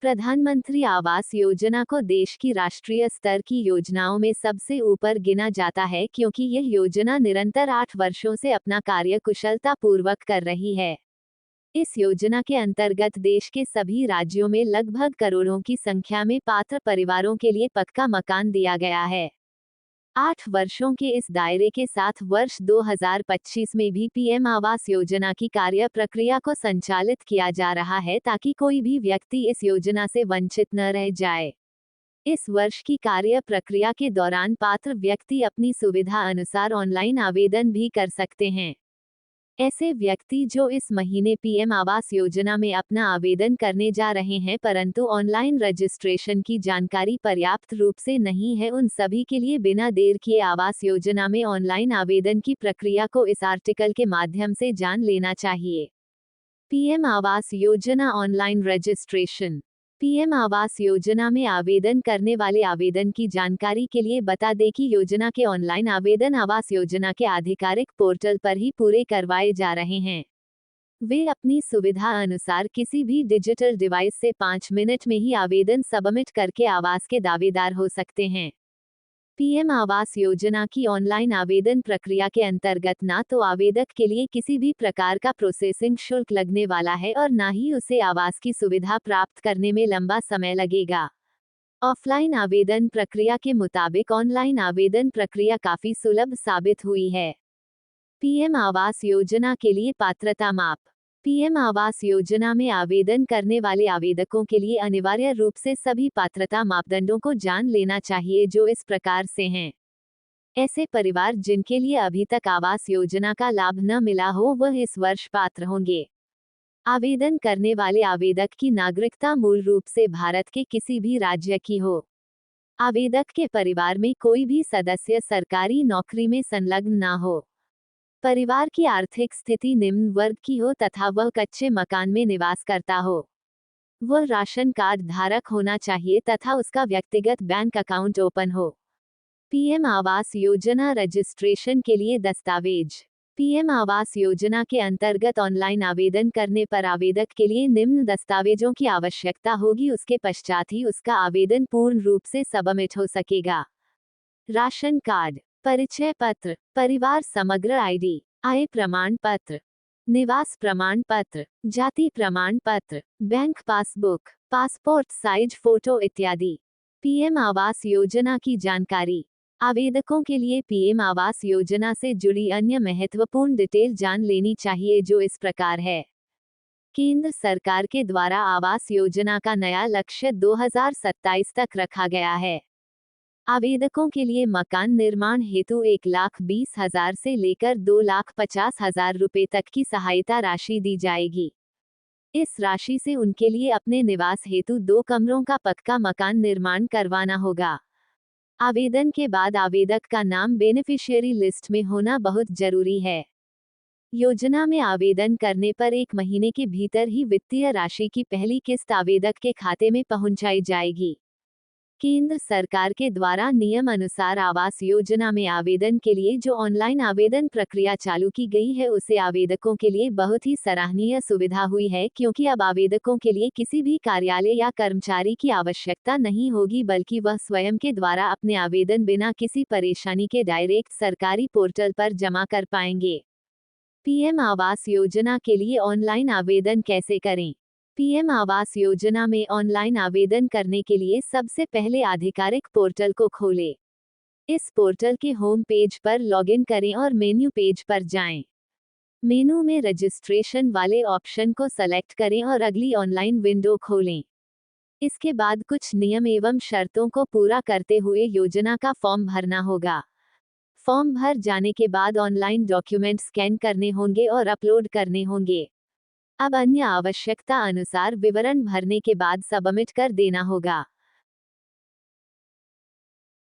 प्रधानमंत्री आवास योजना को देश की राष्ट्रीय स्तर की योजनाओं में सबसे ऊपर गिना जाता है क्योंकि यह योजना निरंतर 8 वर्षों से अपना कार्य कुशलतापूर्वक कर रही है। इस योजना के अंतर्गत देश के सभी राज्यों में लगभग करोड़ों की संख्या में पात्र परिवारों के लिए पक्का मकान दिया गया है। 8 वर्षों के इस दायरे के साथ वर्ष 2025 में भी पीएम आवास योजना की कार्य प्रक्रिया को संचालित किया जा रहा है ताकि कोई भी व्यक्ति इस योजना से वंचित न रह जाए। इस वर्ष की कार्य प्रक्रिया के दौरान पात्र व्यक्ति अपनी सुविधा अनुसार ऑनलाइन आवेदन भी कर सकते हैं। ऐसे व्यक्ति जो इस महीने पीएम आवास योजना में अपना आवेदन करने जा रहे हैं परंतु ऑनलाइन रजिस्ट्रेशन की जानकारी पर्याप्त रूप से नहीं है, उन सभी के लिए बिना देर किए आवास योजना में ऑनलाइन आवेदन की प्रक्रिया को इस आर्टिकल के माध्यम से जान लेना चाहिए। PM Awas Yojana online registration. PM Awas Yojana में आवेदन करने वाले आवेदन की जानकारी के लिए बता दें कि योजना के ऑनलाइन आवेदन आवास योजना के आधिकारिक पोर्टल पर ही पूरे करवाए जा रहे हैं। वे अपनी सुविधा अनुसार किसी भी डिजिटल डिवाइस से 5 मिनट में ही आवेदन सबमिट करके आवास के दावेदार हो सकते हैं। पीएम आवास योजना की ऑनलाइन आवेदन प्रक्रिया के अंतर्गत ना तो आवेदक के लिए किसी भी प्रकार का प्रोसेसिंग शुल्क लगने वाला है और ना ही उसे आवास की सुविधा प्राप्त करने में लंबा समय लगेगा। ऑफलाइन आवेदन प्रक्रिया के मुताबिक ऑनलाइन आवेदन प्रक्रिया काफी सुलभ साबित हुई है। पीएम आवास योजना के लिए पात्रता माप। पीएम आवास योजना में आवेदन करने वाले आवेदकों के लिए अनिवार्य रूप से सभी पात्रता मापदंडों को जान लेना चाहिए जो इस प्रकार से हैं। ऐसे परिवार जिनके लिए अभी तक आवास योजना का लाभ न मिला हो वह इस वर्ष पात्र होंगे। आवेदन करने वाले आवेदक की नागरिकता मूल रूप से भारत के किसी भी राज्य की हो। आवेदक के परिवार में कोई भी सदस्य सरकारी नौकरी में संलग्न न हो। परिवार की आर्थिक स्थिति निम्न वर्ग की हो तथा वह कच्चे मकान में निवास करता हो। वह राशन कार्ड धारक होना चाहिए तथा उसका व्यक्तिगत बैंक अकाउंट ओपन हो। पीएम आवास योजना रजिस्ट्रेशन के लिए दस्तावेज। पीएम आवास योजना के अंतर्गत ऑनलाइन आवेदन करने पर आवेदक के लिए निम्न दस्तावेजों की आवश्यकता होगी, उसके पश्चात ही उसका आवेदन पूर्ण रूप से सबमिट हो सकेगा। राशन कार्ड, परिचय पत्र, परिवार समग्र आईडी, आय प्रमाण पत्र, निवास प्रमाण पत्र, जाति प्रमाण पत्र, bank passbook, passport size photo इत्यादि। पीएम आवास योजना की जानकारी। आवेदकों के लिए पीएम आवास योजना से जुड़ी अन्य महत्वपूर्ण डिटेल जान लेनी चाहिए जो इस प्रकार है। केंद्र सरकार के द्वारा आवास योजना का नया लक्ष्य 2027 तक रखा गया है। आवेदकों के लिए मकान निर्माण हेतु 1,20,000 से लेकर 2,50,000 रुपए तक की सहायता राशि दी जाएगी। इस राशि से उनके लिए अपने निवास हेतु 2 कमरों का पक्का मकान निर्माण करवाना होगा। आवेदन के बाद आवेदक का नाम बेनिफिशियरी लिस्ट में होना बहुत जरूरी है। योजना में आवेदन करने पर 1 महीने के भीतर ही वित्तीय राशि की पहली किस्त आवेदक के खाते में पहुंचाई जाएगी। केंद्र सरकार के द्वारा नियम अनुसार आवास योजना में आवेदन के लिए जो ऑनलाइन आवेदन प्रक्रिया चालू की गई है उसे आवेदकों के लिए बहुत ही सराहनीय सुविधा हुई है क्योंकि अब आवेदकों के लिए किसी भी कार्यालय या कर्मचारी की आवश्यकता नहीं होगी बल्कि वह स्वयं के द्वारा अपने आवेदन बिना किसी परेशानी के डायरेक्ट सरकारी पोर्टल पर जमा कर पाएंगे। पीएम आवास योजना के लिए ऑनलाइन आवेदन कैसे करें? पीएम आवास योजना में ऑनलाइन आवेदन करने के लिए सबसे पहले आधिकारिक पोर्टल को खोलें। इस पोर्टल के होम पेज पर लॉगिन करें और मेन्यू पेज पर जाएं। मेनू में रजिस्ट्रेशन वाले ऑप्शन को सेलेक्ट करें और अगली ऑनलाइन विंडो खोलें। इसके बाद कुछ नियम एवं शर्तों को पूरा करते हुए योजना का फॉर्म भरना होगा। फॉर्म भर जाने के बाद ऑनलाइन डॉक्यूमेंट स्कैन करने होंगे और अपलोड करने होंगे। अब अन्य आवश्यकता अनुसार विवरण भरने के बाद सबमिट कर देना होगा।